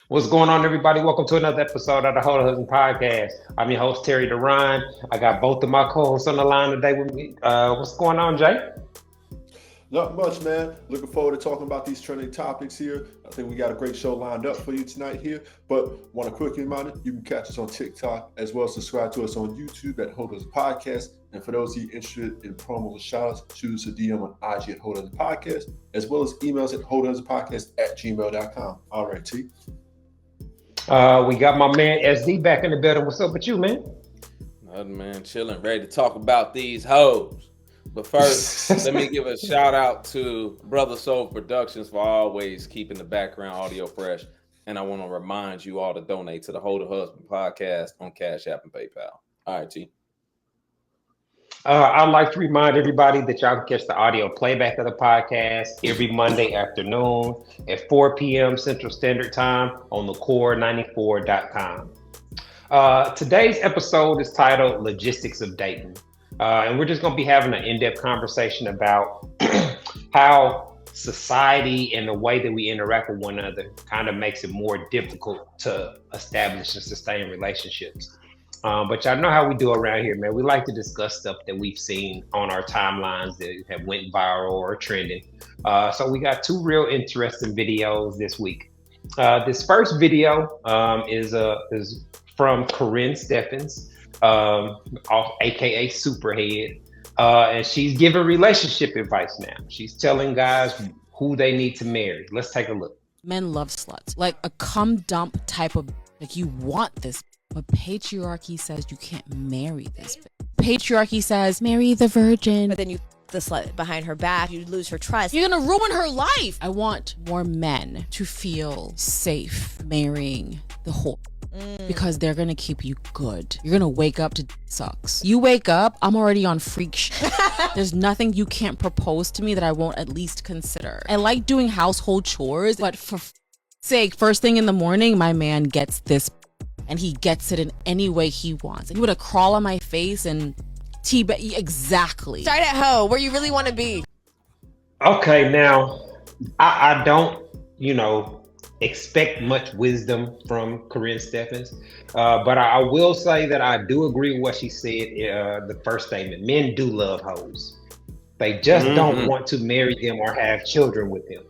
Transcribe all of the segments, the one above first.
What's going on, everybody? Welcome to another episode of the Hold Husband Podcast. I'm your host, Terry Duran. I got both of my co-hosts on the line today with me. What's going on, Jay? Not much, man. Looking forward to talking about these trending topics here. I think we got a great show lined up for you tonight here. But want to quickly remind you, you can catch us on TikTok as well as subscribe to us on YouTube at Hold Husband Podcast. And for those of you interested in promos and shoutouts, shoot us a DM on IG at Hold Husband Podcast, as well as emails at holdhusbandpodcast@gmail.com. All right, T. We got my man SD back in the building. What's up with you, man? Nothing, man. Chilling, ready to talk about these hoes. But first, let me give a shout out to Brother Soul Productions for always keeping the background audio fresh. And I want to remind you all to donate to the Hold a Husband podcast on Cash App and PayPal. All right, T. I'd like to remind everybody that y'all can catch the audio playback of the podcast every Monday afternoon at 4 p.m. Central Standard Time on thecore94.com. Today's episode is titled Logistics of Dating. And we're just going to be having an in-depth conversation about how society and the way that we interact with one another kind of makes it more difficult to establish and sustain relationships. But y'all know how we do around here, man. We like to discuss stuff that we've seen on our timelines that have went viral or trending. So we got two real interesting videos this week. This first video is from Corinne Steffens, aka Superhead, and she's giving relationship advice now. She's telling guys who they need to marry. Let's take a look. Men love sluts, like a cum dump type of, like you want this. But patriarchy says you can't marry this. Patriarchy says, marry the virgin. But then you the slut behind her back, you lose her trust. You're gonna ruin her life. I want more men to feel safe marrying the whore. Because they're gonna keep you good. You're gonna wake up to sucks. You wake up, I'm already on freak shit. There's nothing you can't propose to me that I won't at least consider. I like doing household chores, but for sake, first thing in the morning, my man gets this. And he gets it in any way he wants. And he would have crawl on my face and exactly. Start at hoe, where you really want to be. Okay, now I don't, expect much wisdom from Corinne Steffens, but I will say that I do agree with what she said. The first statement: men do love hoes. They just don't want to marry them or have children with them.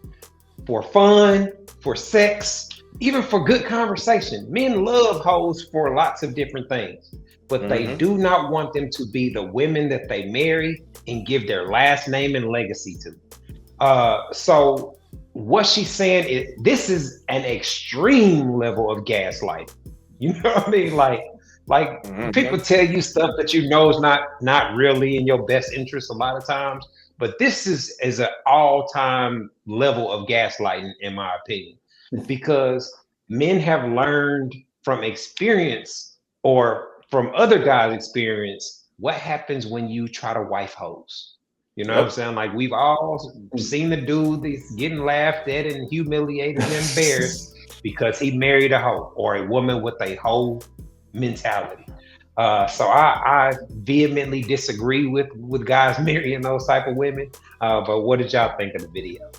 For fun, for sex, even for good conversation. Men love hoes for lots of different things, but they do not want them to be the women that they marry and give their last name and legacy to. So what she's saying is this is an extreme level of gaslighting. You know what I mean? Like people tell you stuff that you know is not really in your best interest a lot of times, but this is an all-time level of gaslighting, in my opinion. Because men have learned from experience or from other guys' experience what happens when you try to wife hoes. You know what I'm saying? Like, we've all seen the dude that's getting laughed at and humiliated and embarrassed because he married a hoe or a woman with a hoe mentality. So I vehemently disagree with guys marrying those type of women. But what did y'all think of the video?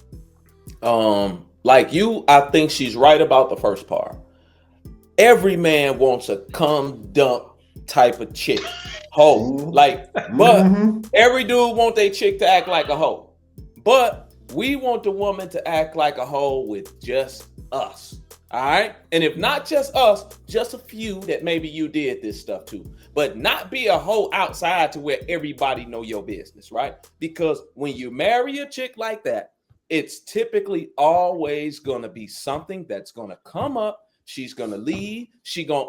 Like you, I think she's right about the first part. Every man wants a cum dump type of chick. Hoe. Like, but every dude want their chick to act like a hoe. But we want the woman to act like a hoe with just us. All right? And if not just us, just a few that maybe you did this stuff to. But not be a hoe outside to where everybody know your business, right? Because when you marry a chick like that, it's typically always going to be something that's going to come up. She's going to leave.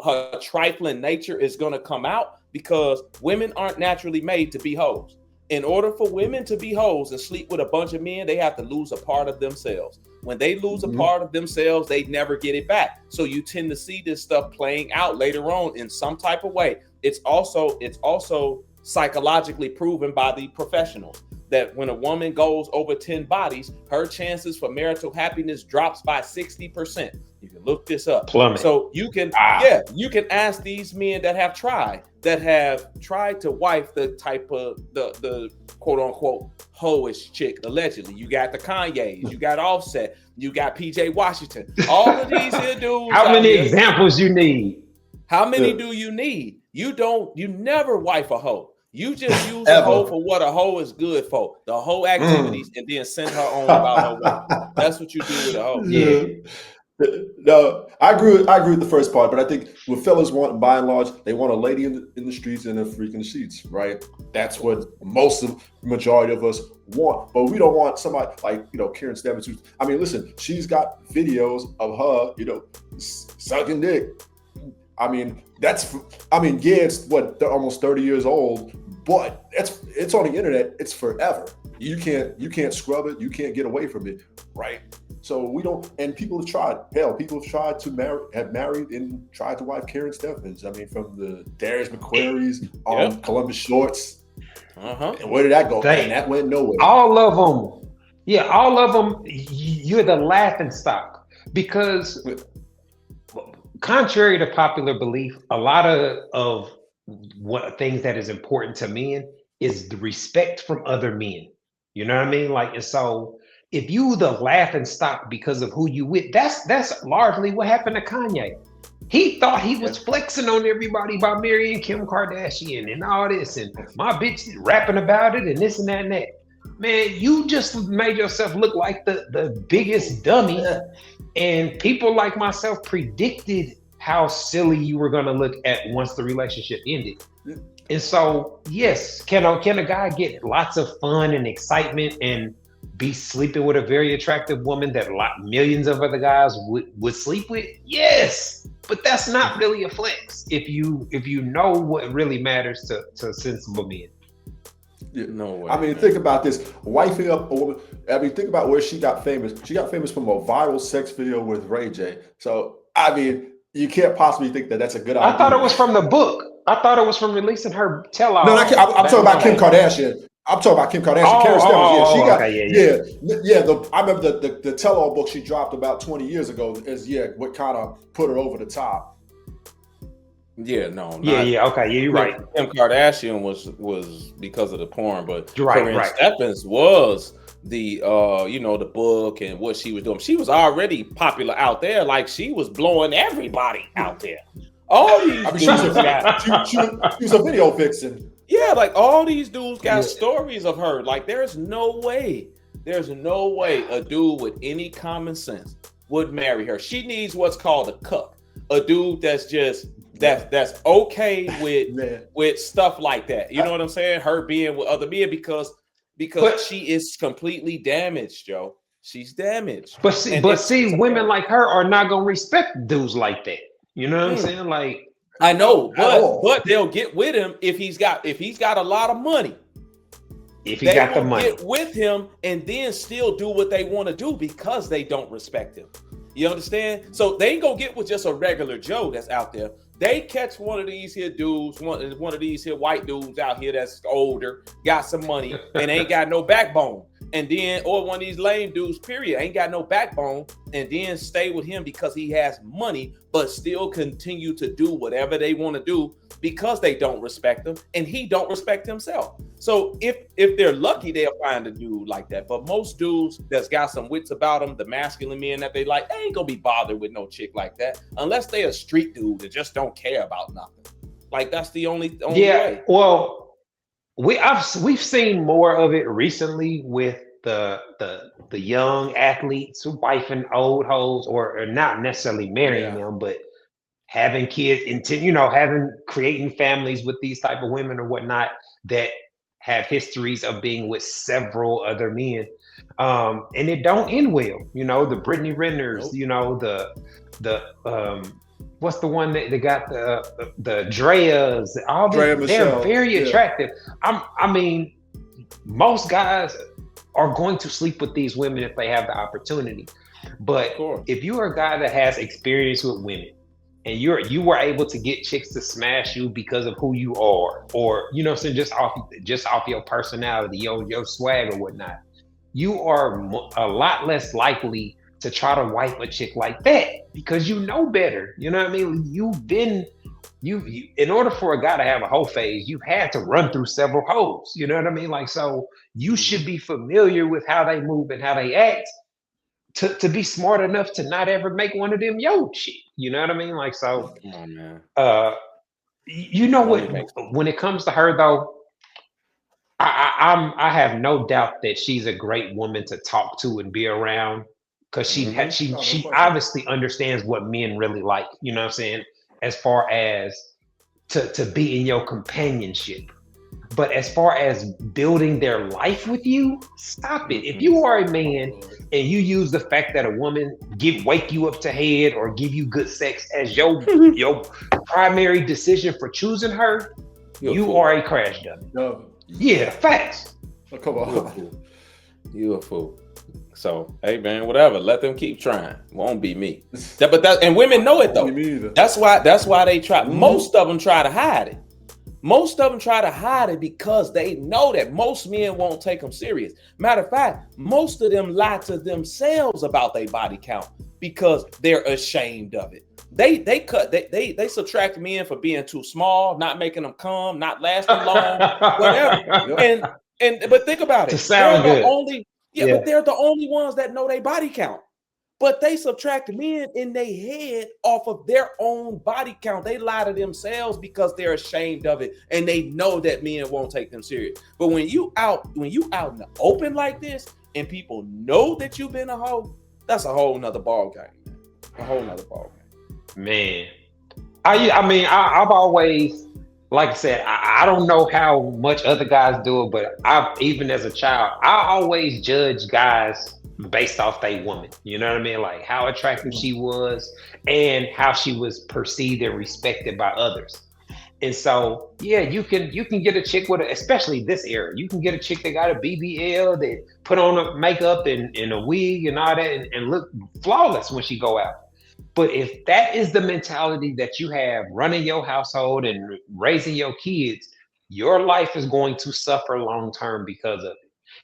Her trifling nature is going to come out because women aren't naturally made to be hoes. In order for women to be hoes and sleep with a bunch of men, they have to lose a part of themselves. When they lose a part of themselves, they never get it back. So you tend to see this stuff playing out later on in some type of way. It's also psychologically proven by the professionals that when a woman goes over 10 bodies, her chances for marital happiness drops by 60%. You can look this up. Plummet. So you can, you can ask these men that have tried to wife the type of the quote unquote hoish chick, allegedly. You got the Kanye's, you got Offset, you got PJ Washington. All of these here dudes. How many examples you need? How many do you need? You never wife a hoe. You just use a hoe for what a hoe is good for. The hoe activities, and then send her on about her way. That's what you do with a hoe. Yeah. No, I agree with the first part, but I think what fellas want, by and large, they want a lady in the streets and a freak in the sheets, right? That's what majority of us want. But we don't want somebody like, Karen Stebbins. I mean, listen, she's got videos of her, sucking dick. I mean, it's almost 30 years old, but it's on the internet. It's forever. You can't scrub it. You can't get away from it, right? So we don't. And people have tried. Hell, people have tried to married and tried to wife Karen Stephens. I mean, from the Darius McQuarries on Columbus Shorts. And where did that go? And that went nowhere. All of them. Yeah, all of them. You're the laughing stock because. Contrary to popular belief, a lot of what things that is important to men is the respect from other men. You know what I mean? Like, and so if you the laughing stock because of who you with, that's largely what happened to Kanye. He thought he was flexing on everybody by marrying Kim Kardashian and all this, and my bitch rapping about it and this and that and that. Man, you just made yourself look like the biggest dummy. And people like myself predicted how silly you were going to look at once the relationship ended. And so, yes, can a guy get lots of fun and excitement and be sleeping with a very attractive woman that millions of other guys would sleep with? Yes, but that's not really a flex if you know what really matters to sensible men. Yeah. No way. I mean, think about this. Wifing up a woman. I mean, think about where she got famous. She got famous from a viral sex video with Ray J. So, I mean, you can't possibly think that that's a good idea. I thought it was from the book. I thought it was from releasing her tell-all. No, I'm talking about Kim Kardashian. I'm talking about Kim Kardashian. Karen Stephens. I remember the tell-all book she dropped about 20 years ago is what kind of put her over the top. Yeah, no. Okay, you're right. Kim Kardashian was because of the porn, but Corinne Stephens was the the book and what she was doing. She was already popular out there, like she was blowing everybody out there. All these dudes she was a video vixen. Yeah, like all these dudes got stories of her. Like there's no way a dude with any common sense would marry her. She needs what's called a cuck, a dude that's okay with stuff like that. You know what I'm saying? Her being with other men because she is completely damaged, Joe. She's damaged. But see, women like her are not gonna respect dudes like that. You know what I'm saying? Like I know, but they'll get with him if he's got a lot of money. If he got the money, get with him and then still do what they want to do because they don't respect him. You understand? So they ain't gonna get with just a regular Joe that's out there. They catch one of these here dudes, one of these here white dudes out here that's older, got some money, and ain't got no backbone. And then, or one of these lame dudes, period, ain't got no backbone, and then stay with him because he has money, but still continue to do whatever they want to do because they don't respect him, and he don't respect himself. So if they're lucky, they'll find a dude like that. But most dudes that's got some wits about them, the masculine men that they like, they ain't gonna be bothered with no chick like that unless they a street dude that just don't care about nothing. Like that's the only way. Well, we've seen more of it recently with the young athletes wifing old hoes or not necessarily marrying them, but having kids and creating families with these type of women or whatnot that have histories of being with several other men. And it don't end well. The Brittany Renners, the what's the one that they got the Dreas, all these, they're very attractive. I mean, most guys are going to sleep with these women if they have the opportunity. But if you're a guy that has experience with women and you were able to get chicks to smash you because of who you are, or just off your personality, your swag or whatnot, you are a lot less likely to try to wife a chick like that because you know better. You know what I mean? You've been you in order for a guy to have a hoe phase, you've had to run through several hoes. You know what I mean? Like, so you should be familiar with how they move and how they act to be smart enough to not ever make one of them yo shit. You know what I mean? Like, so Come on, man. you know Only what? makes When it comes to her though, I have no doubt that she's a great woman to talk to and be around because Oh, no she question. obviously understands what men really like. You know what I'm saying? As far as to be in your companionship. But as far as building their life with you, stop it. If you are a man and you use the fact that a woman wake you up to head or give you good sex as your primary decision for choosing her, You're a you fool. are a crash dummy. No. Yeah, facts. Oh, come You a on. fool. You a fool. So, hey man, whatever. Let them keep trying. Won't be me. And women know it though. Me either. That's why they try. Most of them try to hide it. Most of them try to hide it because they know that most men won't take them serious. Matter of fact, most of them lie to themselves about their body count because they're ashamed of it. They subtract men for being too small, not making them come, not lasting long, whatever. But think about it. To sound They're the good. only but they're the only ones that know their body count. But they subtract men in their head off of their own body count. They lie to themselves because they're ashamed of it and they know that men won't take them serious. But when you out in the open like this and people know that you've been a hoe, that's a whole nother ball game, man. A whole nother ball game. Man, I've always, like I said, I don't know how much other guys do it, but even as a child, I always judge guys based off they woman. You know what I mean? Like how attractive she was and how she was perceived and respected by others. And so, yeah, you can get a chick with especially this era. You can get a chick that got a BBL, that put on a makeup and a wig and all that, and look flawless when she go out. But if that is the mentality that you have running your household and raising your kids, your life is going to suffer long term because of it.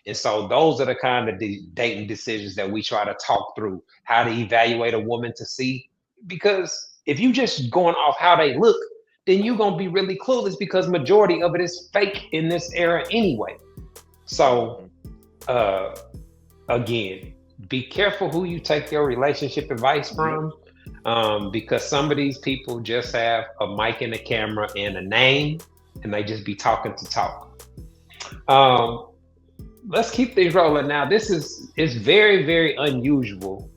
And so those are the kind of dating decisions that we try to talk through, how to evaluate a woman to see. Because if you just going off how they look, then you're going to be really clueless because majority of it is fake in this era anyway. So again, be careful who you take your relationship advice from. Because some of these people just have a mic and a camera and a name, and they just be talking to talk. Let's keep things rolling. Now, it's very, very unusual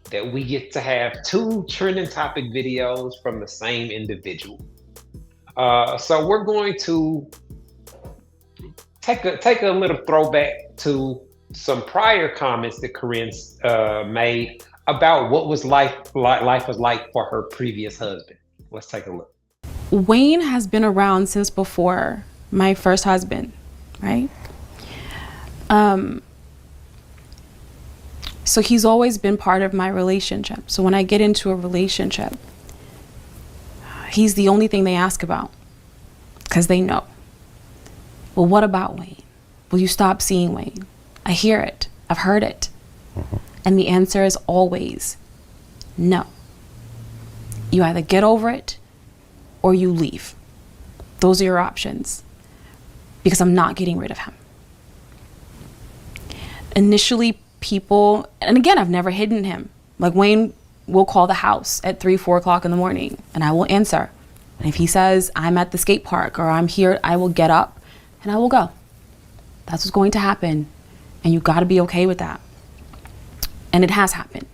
that we get to have two trending topic videos from the same individual. So we're going to take a little throwback to some prior comments that Corinne made about what life was like for her previous husband. Let's take a look. Wayne has been around since before my first husband, right? So he's always been part of my relationship. So when I get into a relationship, he's the only thing they ask about because they know. Well, what about Wayne? Will you stop seeing Wayne? I hear it. I've heard it. And the answer is always no. You either get over it or you leave. Those are your options because I'm not getting rid of him. Initially, people, and again, I've never hidden him. Like Wayne will call the house at 3-4 o'clock in the morning and I will answer. And if he says I'm at the skate park or I'm here, I will get up and I will go. That's what's going to happen. And you got to be okay with that. And it has happened.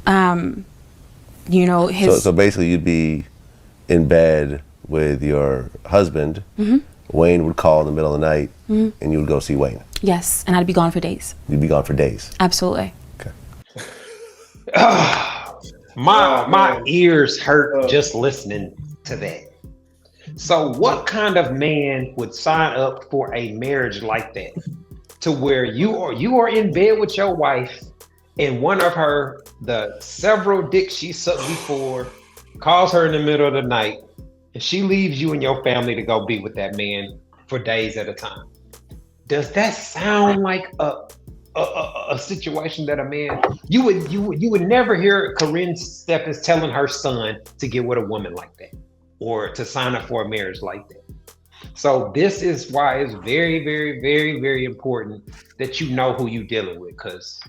So basically you'd be in bed with your husband. Wayne would call in the middle of the night and you would go see Wayne. Yes, and I'd be gone for days. You'd be gone for days. Absolutely. Okay. My ears hurt just listening to that. So what kind of man would sign up for a marriage like that? To where you are in bed with your wife and one of the several dicks she sucked before calls her in the middle of the night and she leaves you and your family to go be with that man for days at a time. Does that sound like a situation that a man you would never hear Corinne Stephens telling her son to get with a woman like that? or to sign up for a marriage like that. So this is why it's very, very, very, very important that you know who you're dealing with, because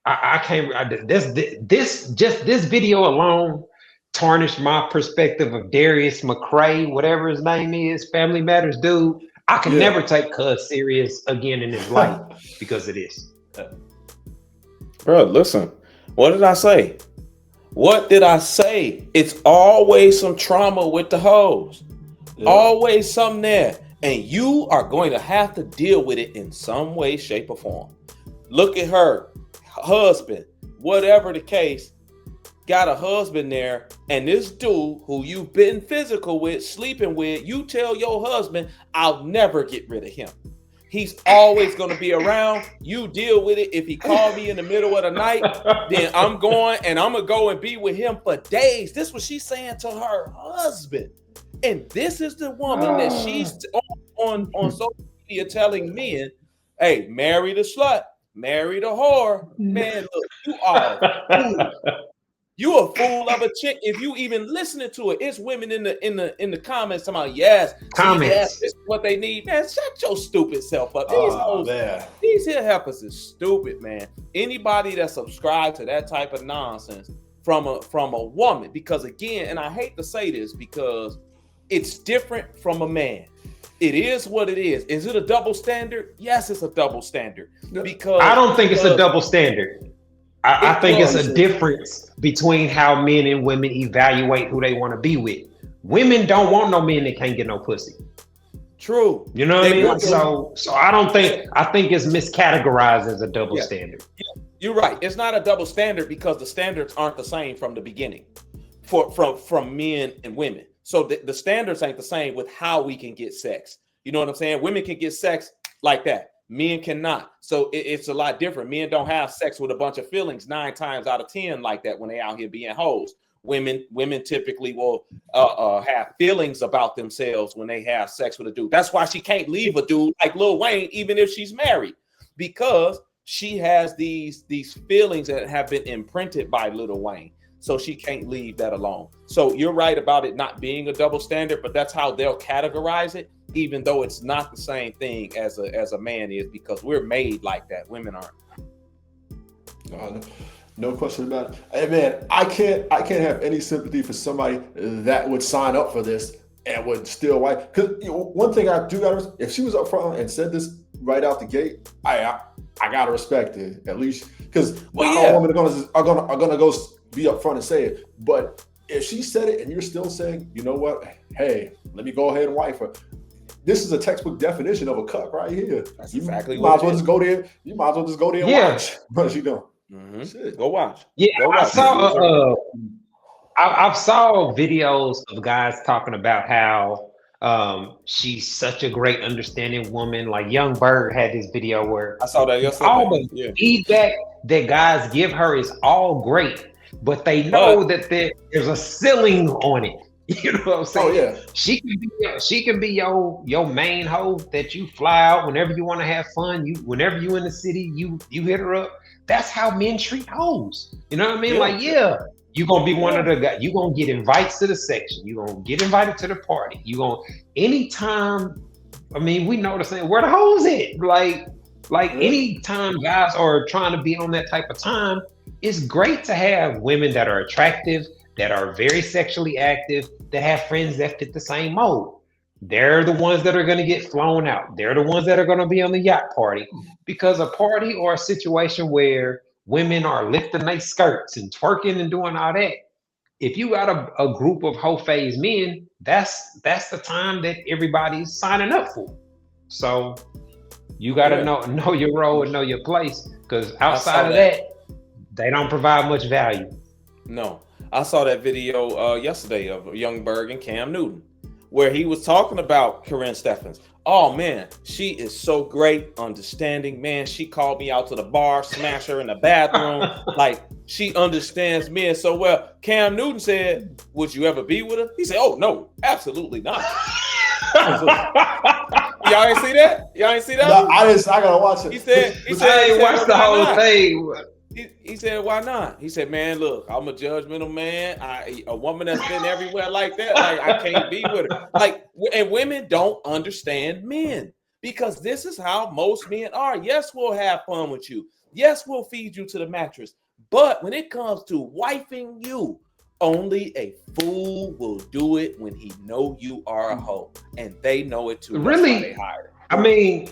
I can't. This video alone tarnished my perspective of Darius McCray, whatever his name is, Family Matters dude. I can never take Cuz serious again in his life because of this. Bro, listen. What did I say? What did I say? It's always some trauma with the hoes. Yeah. Always something there. And you are going to have to deal with it in some way, shape, or form. Look at her husband, whatever the case, got a husband there, and this dude who you've been physical with, sleeping with, you tell your husband, I'll never get rid of him. He's always going to be around. You deal with it. If he called me in the middle of the night, then I'm going to go and be with him for days. This is what she's saying to her husband. And this is the woman that she's on social media telling men, hey, marry the slut, marry the whore. Man, look, you are a fool. You a fool of a chick if you even listening to it. It's women in the comments talking about yes, this is what they need. Man, shut your stupid self up. These here heifers is stupid, man. Anybody that subscribed to that type of nonsense from a woman, because again, and I hate to say this because it's different from a man. It is what it is. Is it a double standard? Yes, it's a double standard. Because I don't think it's a double standard. I think it's a difference between how men and women evaluate who they want to be with. Women don't want no men that can't get no pussy. True. You know what I mean? So I think it's miscategorized as a double standard. Yeah. You're right. It's not a double standard because the standards aren't the same from the beginning from men and women. So the standards ain't the same with how we can get sex. You know what I'm saying? Women can get sex like that. Men cannot. So it's a lot different. Men don't have sex with a bunch of feelings 9 times out of 10 like that when they out here being hoes. Women typically will have feelings about themselves when they have sex with a dude. That's why she can't leave a dude like Lil Wayne, even if she's married, because she has these feelings that have been imprinted by Lil Wayne. So she can't leave that alone. So you're right about it not being a double standard, but that's how they'll categorize it, even though it's not the same thing as a man is, because we're made like that. Women aren't. No question about it. Hey man, I can't have any sympathy for somebody that would sign up for this and would still wife. Because one thing I do gotta, if she was up front and said this right out the gate, I gotta respect it at least, because not all women are gonna go be up front and say it. But if she said it and you're still saying, you know what, hey, let me go ahead and wife her. This is a textbook definition of a cuck right here. That's exactly what you might as well just go there. You might as well just go there and watch what you doing. Mm-hmm. Go watch. Yeah, I saw videos of guys talking about how she's such a great understanding woman. Like Young Bird had this video where I saw that yesterday. All the feedback that guys give her is all great, but they know that there's a ceiling on it. You know what I'm saying? Oh, yeah. She can be your main hoe that you fly out whenever you want to have fun. Whenever you in the city, you hit her up. That's how men treat hoes. You know what I mean? You're gonna be one of the guys. You're gonna get invites to the section. You're gonna get invited to the party. Anytime. I mean, we know the same. Where the hoes at? Like anytime guys are trying to be on that type of time, it's great to have women that are attractive, that are very sexually active, that have friends that fit the same mold. They're the ones that are going to get flown out. They're the ones that are going to be on the yacht party, because a party or a situation where women are lifting their skirts and twerking and doing all that. If you got a group of hoe phase men, that's the time that everybody's signing up for. So you got to know your role and know your place, because outside of that, they don't provide much value. No. I saw that video yesterday of Young Berg and Cam Newton, where he was talking about Corinne Stephens. Oh man, she is so great, understanding. Man, she called me out to the bar, smash her in the bathroom. Like, she understands men so well. Cam Newton said, would you ever be with her? He said, oh no, absolutely not. Y'all ain't see that? No, I gotta watch it. He said, watch the whole thing. He said, why not? He said, man, look, I'm a judgmental man. A woman that's been everywhere like that, like I can't be with her. Like, and women don't understand men because this is how most men are. Yes, we'll have fun with you. Yes, we'll feed you to the mattress. But when it comes to wifing you, only a fool will do it when he know you are a hoe, and they know it too. Really? That's why they hired her. I mean,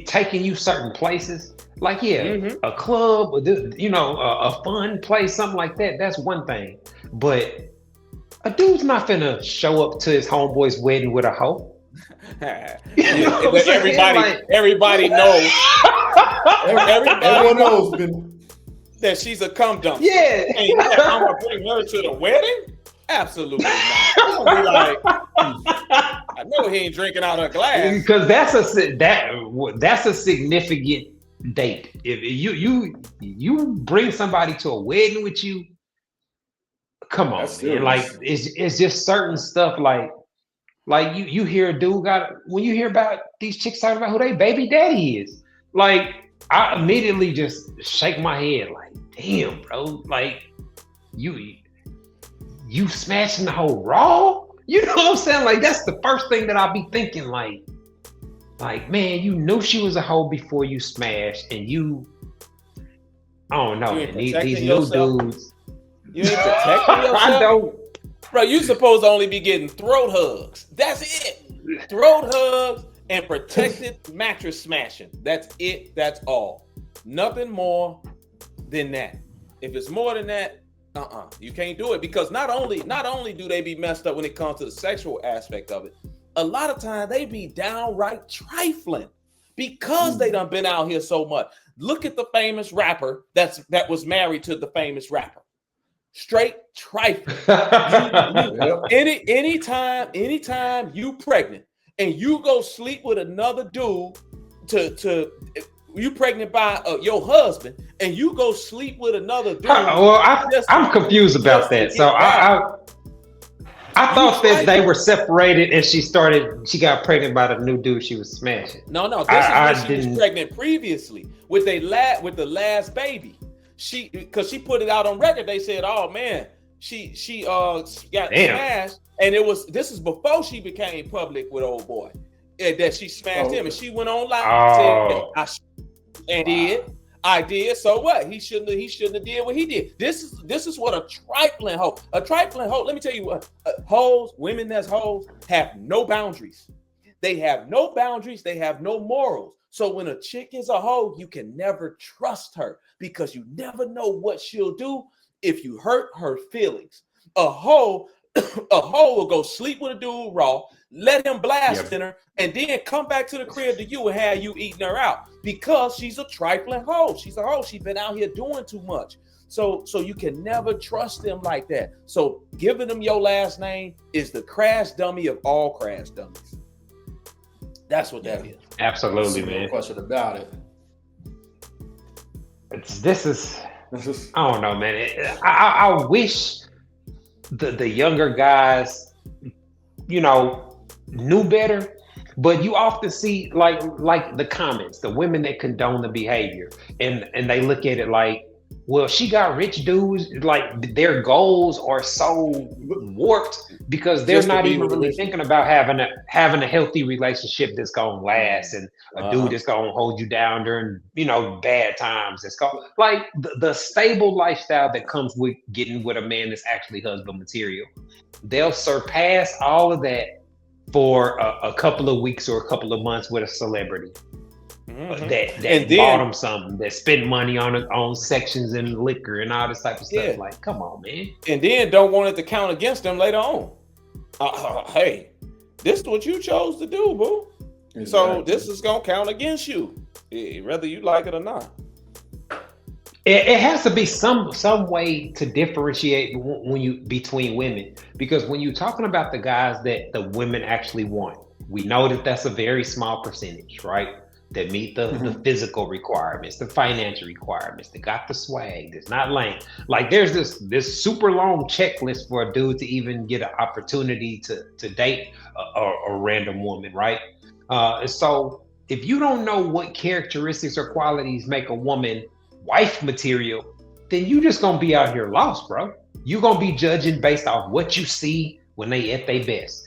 taking you certain places, like a club, or a fun place, something like that. That's one thing. But a dude's not finna show up to his homeboy's wedding with a hoe. Everybody knows. Everyone knows that she's a cum dump. Yeah. And I'm gonna bring her to the wedding? Absolutely not. I'm gonna be like, I know he ain't drinking out of a glass. Because that's a significant date. If you bring somebody to a wedding with you, come on, man. Like it's just certain stuff like you hear a dude when you hear about these chicks talking about who they baby daddy is, like I immediately just shake my head like, damn, bro, like you smashing the whole raw? You know what I'm saying? Like that's the first thing that I'll be thinking, like man, you knew she was a hoe before you smashed, and I don't know, man. These new dudes. You ain't protecting yourself? I don't. Bro, you supposed to only be getting throat hugs. That's it. Throat hugs and protected mattress smashing. That's it. That's all. Nothing more than that. If it's more than that, you can't do it, because not only do they be messed up when it comes to the sexual aspect of it, a lot of times they be downright trifling because they done been out here so much. Look at the famous rapper that was married to the famous rapper. Straight trifling. Anytime you pregnant and you go sleep with another dude to you pregnant by your husband and you go sleep with another dude. Well, I'm confused about that. So I thought that they were separated and she got pregnant by the new dude she was smashing. No, this is when she was pregnant previously with the last baby. Because she put it out on record. They said, oh man, she got smashed, and this is before she became public with old boy, that she smashed him, and she went on live and said, I did. So what? He shouldn't have did what he did. This is what a trifling hoe. A trifling hoe. Let me tell you what. Women that's hoes have no boundaries. They have no boundaries. They have no morals. So when a chick is a hoe, you can never trust her because you never know what she'll do if you hurt her feelings. A hoe will go sleep with a dude raw, let him blast in her, and then come back to the crib to you and have you eating her out because she's a trifling hoe. She's a hoe. She's been out here doing too much. So you can never trust them like that. So giving them your last name is the crash dummy of all crash dummies. That's what that is. Absolutely, man. No question about it. This is I don't know, man. I wish the younger guys, knew better. But you often see like the comments, the women that condone the behavior, and they look at it like, well, she got rich dudes, like their goals are so warped because they're not even really thinking about having a healthy relationship that's gonna last, and a dude that's gonna hold you down during bad times. It's called like the stable lifestyle that comes with getting with a man that's actually husband material. They'll surpass all of that for a couple of weeks or a couple of months with a celebrity. That bought them something, that spent money on sections and liquor and all this type of stuff. Yeah. Like, come on, man. And then don't want it to count against them later on. Hey, this is what you chose to do, boo. Exactly. So this is gonna count against you, whether you like it or not. It has to be some way to differentiate between women, because when you're talking about the guys that the women actually want, we know that that's a very small percentage, right? That meet the physical requirements, the financial requirements, that got the swag, that's not lame. Like there's this super long checklist for a dude to even get an opportunity to date a random woman, right? So if you don't know what characteristics or qualities make a woman wife material, then you just gonna be out here lost, bro. You gonna be judging based off what you see when they at their best.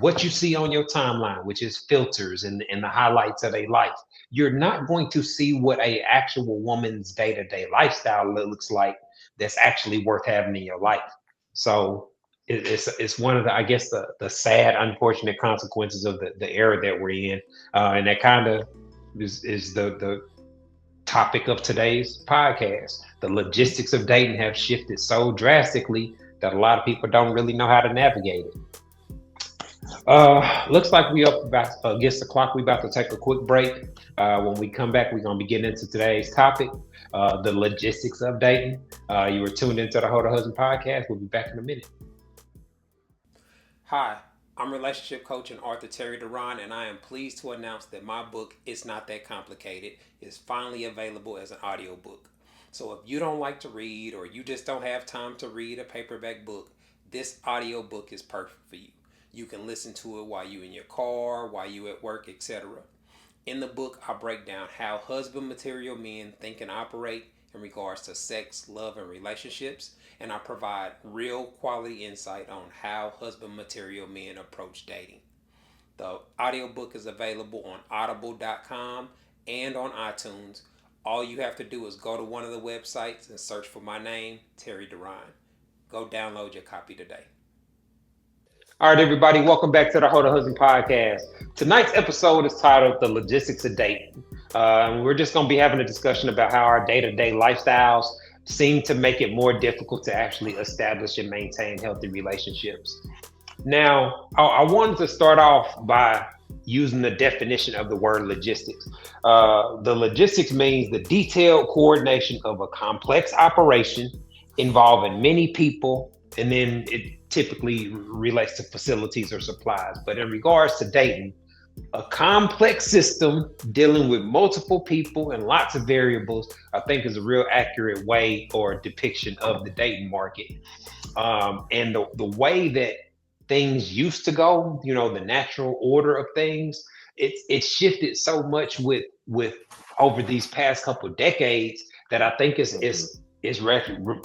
What you see on your timeline, which is filters and the highlights of their life. You're not going to see what a actual woman's day-to-day lifestyle looks like that's actually worth having in your life. So it's one of the, I guess, the sad, unfortunate consequences of the era that we're in, and that kind of is the topic of today's podcast. The logistics of dating have shifted so drastically that a lot of people don't really know how to navigate it. Looks like we up about against the clock. We about to take a quick break. When we come back, we're gonna be getting into today's topic, the logistics of dating. You were tuned into the Hold a Husband podcast. We'll be back in a minute. Hi, I'm relationship coach and author Terry Duran, and I am pleased to announce that my book, It's Not That Complicated, is finally available as an audiobook. So if you don't like to read, or you just don't have time to read a paperback book, this audiobook is perfect for you. You can listen to it while you're in your car, while you're at work, etc. In the book, I break down how husband material men think and operate in regards to sex, love, and relationships, and I provide real quality insight on how husband material men approach dating. The audiobook is available on audible.com and on iTunes. All you have to do is go to one of the websites and search for my name, Terry Duran. Go download your copy today. All right, everybody, welcome back to the Hold a Husband podcast. Tonight's episode is titled The Logistics of Dating. We're just going to be having a discussion about how our day-to-day lifestyles seem to make it more difficult to actually establish and maintain healthy relationships. Now, I wanted to start off by using the definition of the word logistics. The logistics means the detailed coordination of a complex operation involving many people, and then it typically relates to facilities or supplies. But in regards to dating, a complex system dealing with multiple people and lots of variables, I think is a real accurate way or depiction of the dating market. And the way that things used to go, the natural order of things, it's shifted so much with over these past couple of decades that I think it's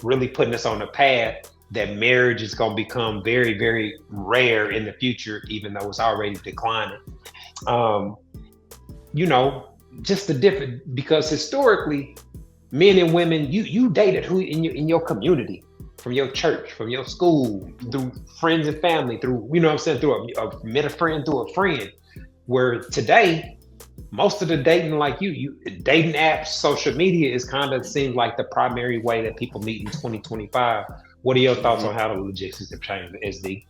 really putting us on a path that marriage is going to become very, very rare in the future, even though it's already declining. Just the different, because historically, men and women, you dated who in your community, from your church, from your school, through friends and family, through, through met a friend through a friend. Where today, most of the dating, like dating apps, social media is kind of seems like the primary way that people meet in 2025. What are your thoughts on how the logistics have changed, SD?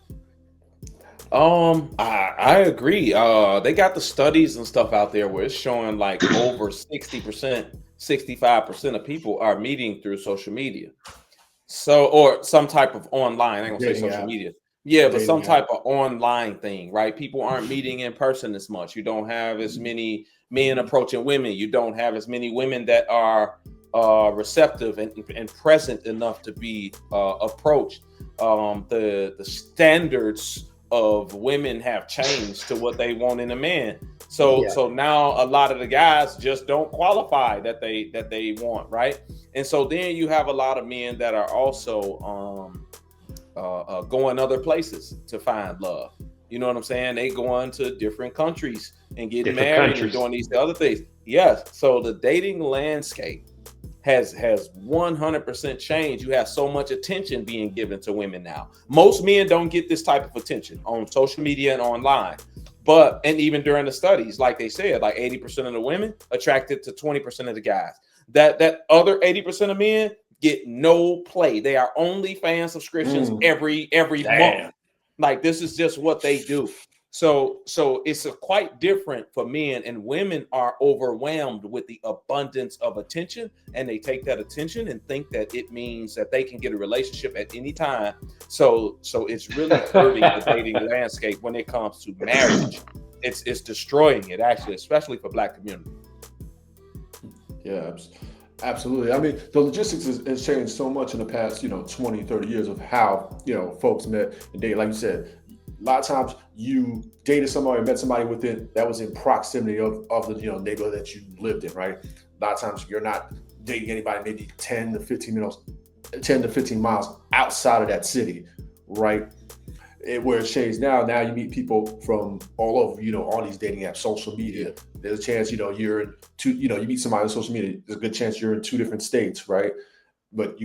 I agree. They got the studies and stuff out there where it's showing like over 60%, 65% of people are meeting through social media. So, or some type of online, I ain't gonna say social media. Yeah, but some type of online thing, right? People aren't meeting in person as much. You don't have as many men approaching women. You don't have as many women that are receptive and present enough to be approached. The standards of women have changed to what they want in a man. So now a lot of the guys just don't qualify that they want, right? And so then you have a lot of men that are also going other places to find love. You know what I'm saying? They going to different countries and getting married and doing these other things. Yes. So the dating landscape has 100% changed. You have so much attention being given to women now. Most men don't get this type of attention on social media and online. And even during the studies, like they said, like 80% of the women attracted to 20% of the guys. That other 80% of men get no play. They are OnlyFans subscriptions every month. Like this is just what they do. So it's quite different for men, and women are overwhelmed with the abundance of attention, and they take that attention and think that it means that they can get a relationship at any time. So it's really hurting the dating landscape when it comes to marriage. It's destroying it, actually, especially for Black community. Yeah, absolutely. I mean, the logistics has changed so much in the past, 20, 30 years of how, folks met and dated. Like you said, a lot of times you dated somebody or met somebody that was in proximity of the neighborhood that you lived in, right? A lot of times you're not dating anybody maybe 10 to 15 miles outside of that city, right? Where it's changed now you meet people from all over, all these dating apps, social media. There's a chance, you're in you meet somebody on social media. There's a good chance you're in 2 different states, right? But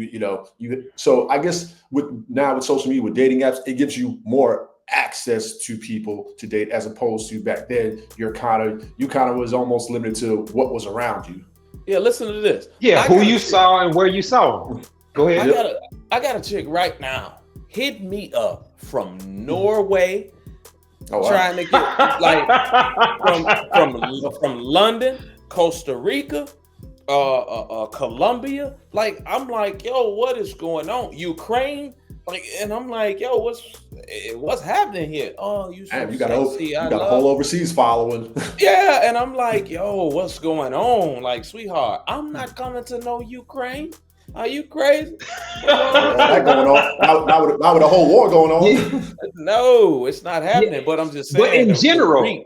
so I guess with social media, with dating apps, it gives you more access to people to date, as opposed to back then, you kind of was almost limited to what was around you. Yeah, listen to this. Yeah, who you saw and where you saw them. Go ahead. I got a chick right now. Hit me up from Norway, trying to get like from London, Costa Rica, Colombia. Like, I'm like, yo, what is going on? Ukraine, like, and I'm like, yo, what's happening here? Oh, you got a whole overseas following. Yeah, and I'm like, yo, what's going on? Like, sweetheart, I'm not coming to no Ukraine. Are you crazy? That going on. Now with a whole war going on. No, it's not happening. Yeah. But I'm just saying. But in general,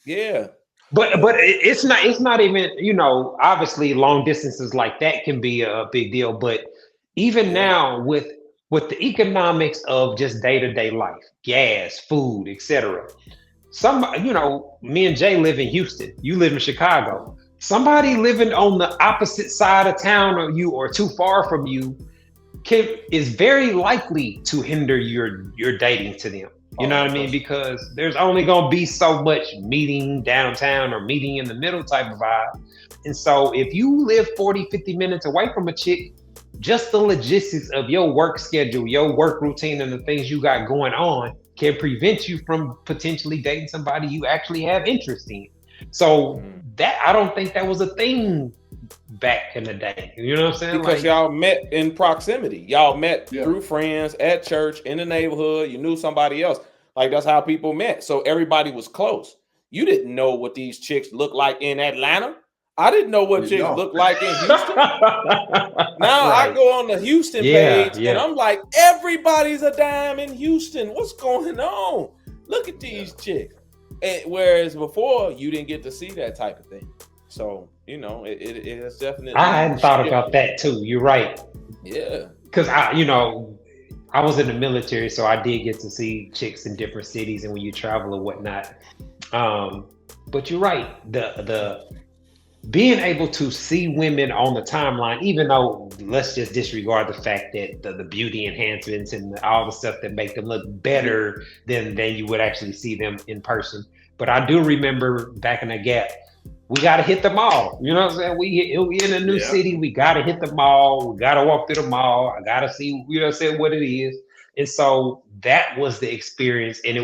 yeah. But it's not even, obviously long distances like that can be a big deal. But even now with the economics of just day-to-day life, gas, food, etc. Me and Jay live in Houston. You live in Chicago. Somebody living on the opposite side of town of you or too far from you is very likely to hinder your dating to them. You know what I mean? Because there's only going to be so much meeting downtown or meeting in the middle type of vibe. And so if you live 40, 50 minutes away from a chick, just the logistics of your work schedule, your work routine, and the things you got going on can prevent you from potentially dating somebody you actually have interest in. So that, I don't think that was a thing back in the day. You know what I'm saying? Because y'all met in proximity. Y'all met through friends at church, in the neighborhood. You knew somebody else. Like, that's how people met. So everybody was close. You didn't know what these chicks look like in Atlanta. I didn't know what chicks look like in Houston. Now I go on the Houston page and I'm like, everybody's a dime in Houston. What's going on? Look at these chicks. And whereas before, you didn't get to see that type of thing. So, it is definitely. I hadn't thought about that too. You're right. Yeah. Because I was in the military, so I did get to see chicks in different cities and when you travel or whatnot. But you're right. The being able to see women on the timeline, even though let's just disregard the fact that the beauty enhancements and all the stuff that make them look better than you would actually see them in person. But I do remember back in the gap, we got to hit the mall. You know what I'm saying? We in a new city. We got to hit the mall. We got to walk through the mall. I got to see, what it is. And so that was the experience. And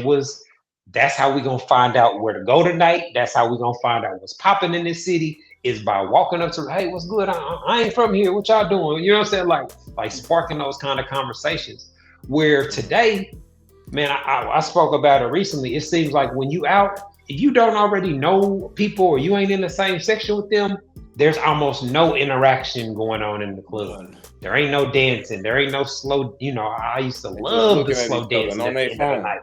that's how we going to find out where to go tonight. That's how we going to find out what's popping in this city, is by walking up to, hey, what's good? I ain't from here. What y'all doing? You know what I'm saying? Like sparking those kind of conversations. Where today, man, I spoke about it recently. It seems like when you out, if you don't already know people or you ain't in the same section with them, there's almost no interaction going on in the club. There ain't no dancing. There ain't no slow, I used to love the slow dancing at the end of the night.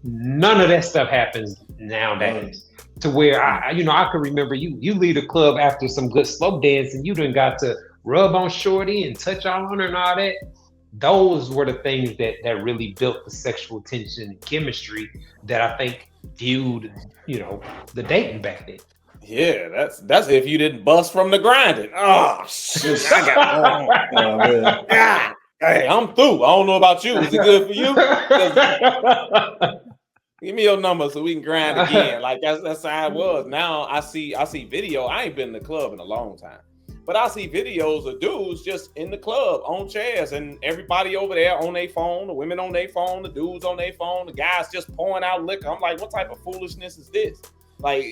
None of that stuff happens nowadays. To where I could remember you leave the club after some good slow dance and you done got to rub on shorty and touch on her and all that. Those were the things that really built the sexual tension and chemistry that I think viewed, the dating back then. Yeah, that's if you didn't bust from the grinding. Oh shit, I got God. Hey, I'm through. I don't know about you. Is it good for you? Give me your number so we can grind again. Like that's how it was. Now I see video. I ain't been in the club in a long time, but I see videos of dudes just in the club on chairs and everybody over there on their phone, the women on their phone, the dudes on their phone, the guys just pouring out liquor. I'm like, what type of foolishness is this? Like,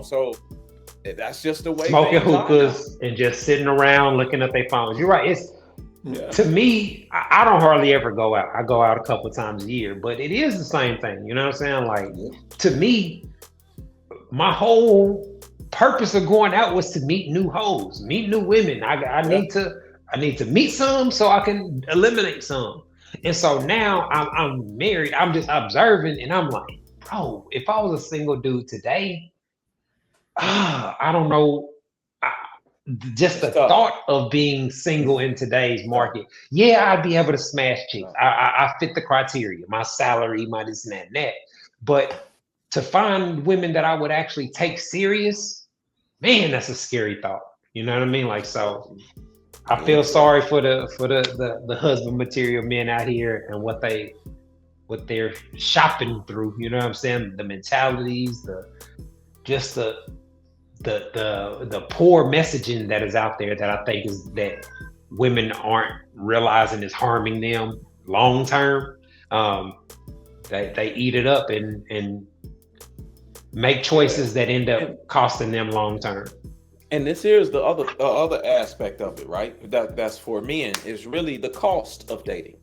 so that's just the way. Smoking hookahs and just sitting around looking at their phones. You're right. To me, I don't hardly ever go out. I go out a couple of times a year, but it is the same thing. You know what I'm saying? Like, to me, my whole purpose of going out was to meet new hoes, meet new women. I need to meet some so I can eliminate some. And so now I'm married. I'm just observing, and I'm like, bro, if I was a single dude today, I don't know. I, just It's the tough. thought of being single in today's market, yeah, I'd be able to smash chicks. I fit the criteria, my salary, my this and that and that. But to find women that I would actually take serious, man, that's a scary thought. You know what I mean? Like, so I feel sorry for the husband material men out here and what they're shopping through. You know what I'm saying? The mentalities, the poor messaging that is out there that I think is that women aren't realizing is harming them long term. They eat it up and make choices that end up costing them long term. And this here's the other aspect of it, right? That's for men is really the cost of dating.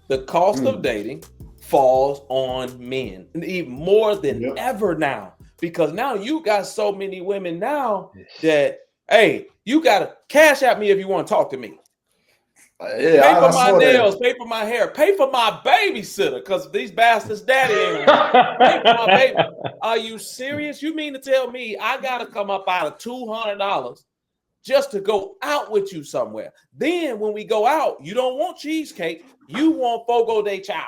The cost of dating falls on men, even more than ever now, because now you got so many women now that, hey, you gotta cash at me if you want to talk to me. Pay for my nails, pay for my hair, pay for my babysitter, because these bastards' daddy ain't around. Pay for my baby. Are you serious? You mean to tell me I gotta come up out of $200 just to go out with you somewhere? Then when we go out, you don't want cheesecake, you want Fogo de Chao.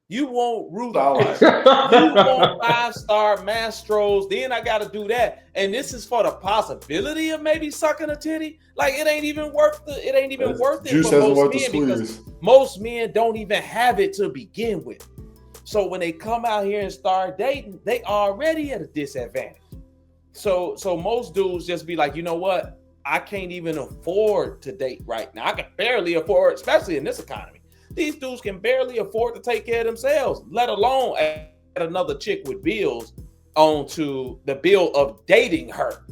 You want Rudolph. You want 5-star Mastros. Then I got to do that. And this is for the possibility of maybe sucking a titty. Like, it ain't even worth it. It ain't even worth it for most men, because most men don't even have it to begin with. So when they come out here and start dating, they already at a disadvantage. So most dudes just be like, you know what? I can't even afford to date right now. I can barely afford, especially in this economy. These dudes can barely afford to take care of themselves, let alone add another chick with bills onto the bill of dating her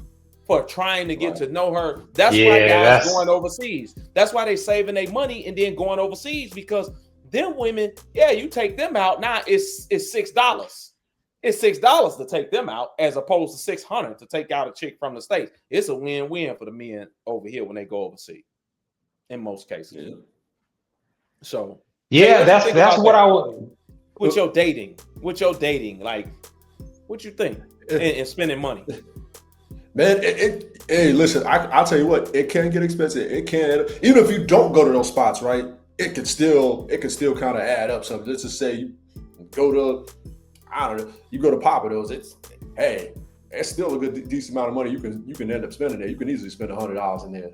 for trying to get to know her. That's why guys going overseas. That's why they saving their money and then going overseas, because them women, you take them out. Now it's $6. It's $6 to take them out as opposed to $600 to take out a chick from the States. It's a win-win for the men over here when they go overseas in most cases. Yeah. So that's what I would with your dating, like, what you think and spending money, man. Hey, listen, I'll tell you what, it can get expensive. It can, even if you don't go to those spots, right? It can still kind of add up. So let's just say you go to, I don't know, you go to Papados. It's still a good decent amount of money you can end up spending there. You can easily spend $100 in there.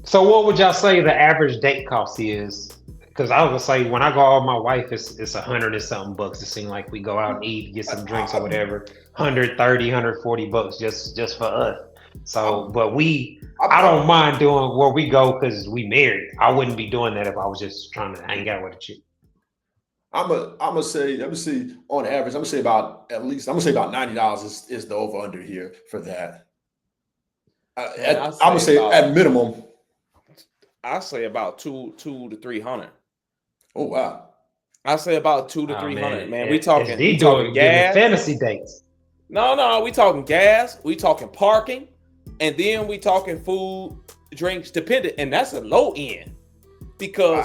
So what would y'all say the average date cost is? Because I was gonna say, when I go out with my wife, it's $100 and something bucks. It seems like we go out and eat, get some drinks or whatever, $130, $140 just for us. So, but I don't mind doing where we go because we married. I wouldn't be doing that if I was just trying to hang out with a chick. I'm gonna say, let me see, on average, I'm gonna say about $90 is the over under here for that. I'm gonna say at minimum. I say about $200 to $300. Oh wow! I say about $200 to $300. Man, we talking gas, fantasy dates. No, we talking gas. We talking parking, and then we talking food, drinks, dependent, and that's a low end because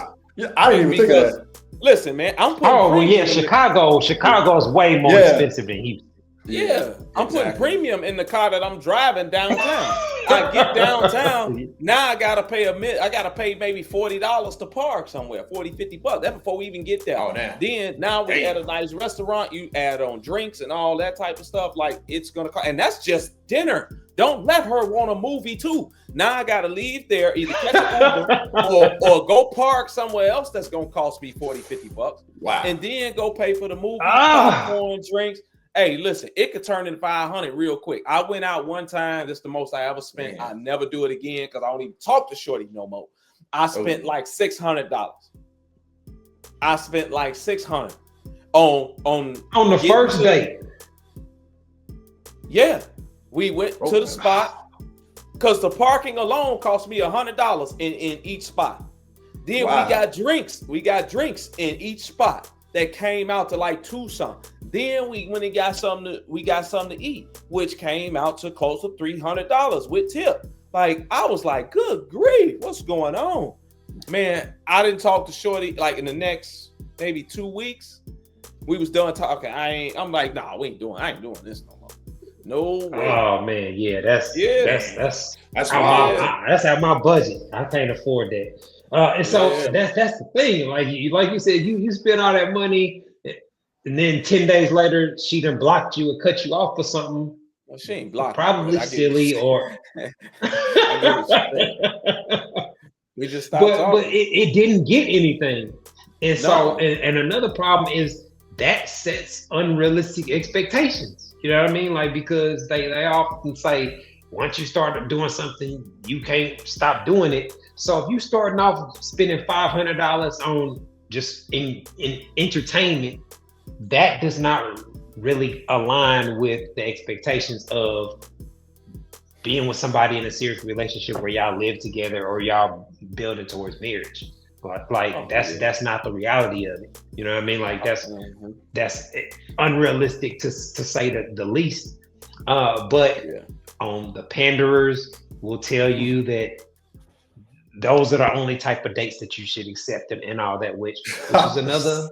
I didn't even think of that. Listen, man, I'm putting Chicago's way more expensive than Houston. Yeah, I'm putting premium in the car that I'm driving downtown. I get downtown, now I gotta pay maybe $40 to park somewhere, $40-$50. That's before we even get there. Oh, damn. Then now we at a nice restaurant, you add on drinks and all that type of stuff. Like, it's gonna cost, and that's just dinner. Don't let her want a movie too. Now I gotta leave there, either catch an Uber or go park somewhere else that's gonna cost me $40-$50. Wow. And then go pay for the movie, popcorn, drinks. Hey, listen, it could turn into $500 real quick. I went out one time. That's the most I ever spent. I never do it again because I don't even talk to Shorty no more. I spent like $600. I spent like $600 on the first date. Yeah, we went to the spot because the parking alone cost me $100 in each spot. Then we got drinks. We got drinks in each spot that came out to like $2 something. Then we went and got something to eat, which came out to close to $300 with tip. Like, I was like, good grief, what's going on? Man, I didn't talk to Shorty like in the next maybe 2 weeks. We was done talking. I'm like, nah, I ain't doing this no more. No way. Oh man, yeah, that's That's out my budget. I can't afford that. And so that's the thing. Like you said, you spend all that money, and then 10 days later, she done blocked you or cut you off for something. Well, she ain't blocked. Probably silly or. We just stopped talking. But it didn't get anything, and so and another problem is that sets unrealistic expectations. You know what I mean? Like, because they often say once you start doing something, you can't stop doing it. So if you starting off spending $500 on just in entertainment, that does not really align with the expectations of being with somebody in a serious relationship where y'all live together or y'all building towards marriage. Like that's not the reality of it. You know what I mean? Like that's unrealistic to say the least. But on the panderers will tell you that those are the only type of dates that you should accept and all that, which is another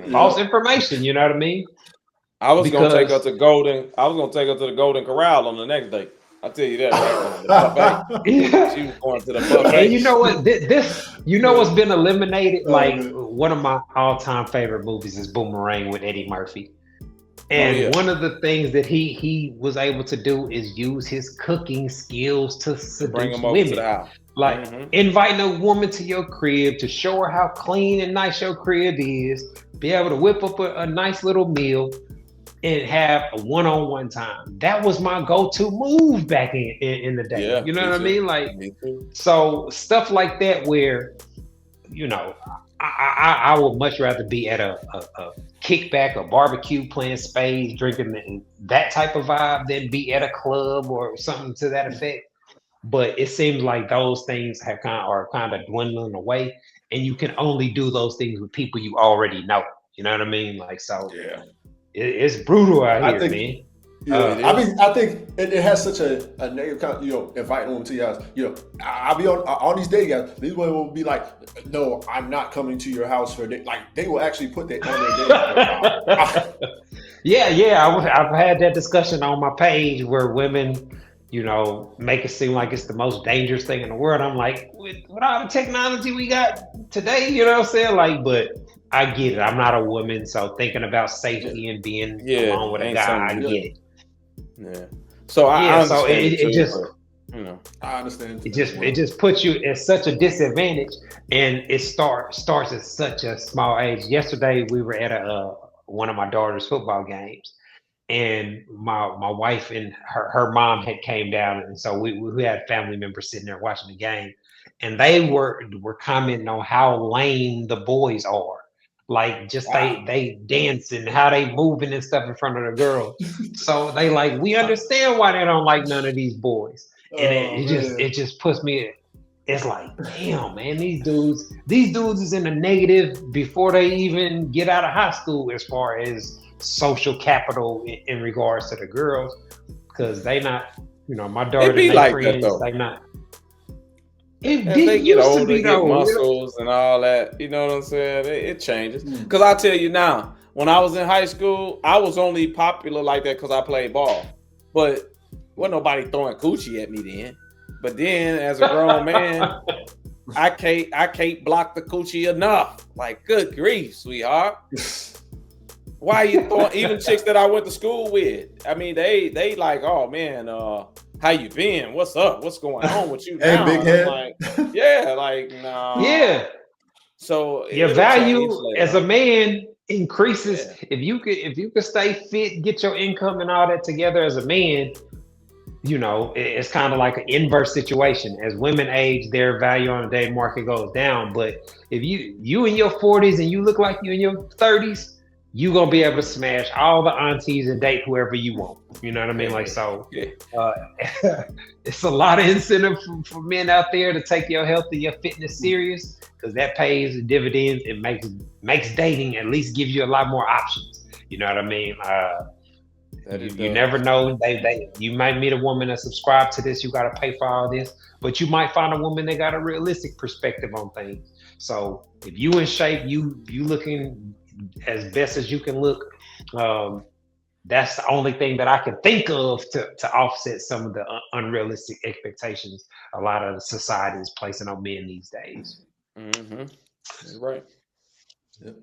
false information. You know what I mean? I was gonna take her to the Golden Corral on the next date. I'll tell you that right now. She was going to the buffet. And you know what? This what's been eliminated? One of my all-time favorite movies is Boomerang with Eddie Murphy. And one of the things that he was able to do is use his cooking skills to seduce bring them over women. to the house. Like inviting a woman to your crib to show her how clean and nice your crib is, be able to whip up a nice little meal and have a one-on-one time. That was my go-to move back in the day. Yeah, you know what I mean? Like, me too. so stuff like that where, I would much rather be at a kickback, a barbecue, playing spades, drinking that type of vibe than be at a club or something to that effect. But it seems like those things are kind of dwindling away, and you can only do those things with people you already know. You know what I mean? Like, so it's brutal out here, man. Yeah, I think it has such a negative kind of, inviting them to your house. I'll be on these dating apps. These women will be like, no, I'm not coming to your house for a date. Like, they will actually put that on their date. I've had that discussion on my page where women, make it seem like it's the most dangerous thing in the world. I'm like, with all the technology we got today, you know what I'm saying? Like, but I get it. I'm not a woman, so thinking about safety and being alone with a guy, I get it. Yeah. So I understand. It just, I understand. It just puts you at such a disadvantage, and it starts at such a small age. Yesterday, we were at one of my daughter's football games, and my wife and her mom had came down, and so we had family members sitting there watching the game, and they were commenting on how lame the boys are. Like, just they dancing, how they moving and stuff in front of the girls. So they like, we understand why they don't like none of these boys. And it just puts me, it's like, damn, man, these dudes is in the negative before they even get out of high school as far as social capital in regards to the girls. Because they not, my daughter, be like friends, that though. they not. They get older, they get muscles and all that. You know what I'm saying? It changes. Because I'll tell you now, when I was in high school, I was only popular like that because I played ball. But wasn't nobody throwing coochie at me then. But then, as a grown man, I can't block the coochie enough. Like, good grief, sweetheart. Why you throwing? Even chicks that I went to school with, I mean, they like, oh man, how you been? What's up? What's going on with you now? Hey, big head. Like, no. Yeah. So your value as a man increases if you could stay fit, get your income and all that together as a man. It's kind of like an inverse situation. As women age, their value on the day market goes down. But if you in your 40s and you look like you in your 30s, you gonna be able to smash all the aunties and date whoever you want. You know what I mean? Like, so it's a lot of incentive for men out there to take your health and your fitness serious, because that pays dividends. It makes dating, at least gives you a lot more options. You know what I mean? You never know. You might meet a woman that subscribe to this. You got to pay for all this, but you might find a woman that got a realistic perspective on things. So if you in shape, you looking as best as you can look. That's the only thing that I can think of to offset some of the unrealistic expectations a lot of the society is placing on men these days. Mm-hmm. You're right. Yep.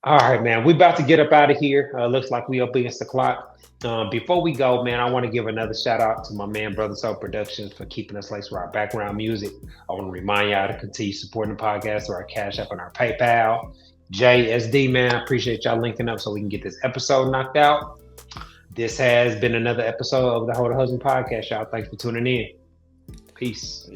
All right, man. We about to get up out of here. Looks like we up against the clock. Before we go, man, I want to give another shout out to my man, Brother Soul Productions, for keeping us laced with our background music. I want to remind y'all to continue supporting the podcast through our Cash App and our PayPal. JSD, man, I appreciate y'all linking up so we can get this episode knocked out. This has been another episode of the Hold a Husband podcast, y'all. Thanks for tuning in. Peace.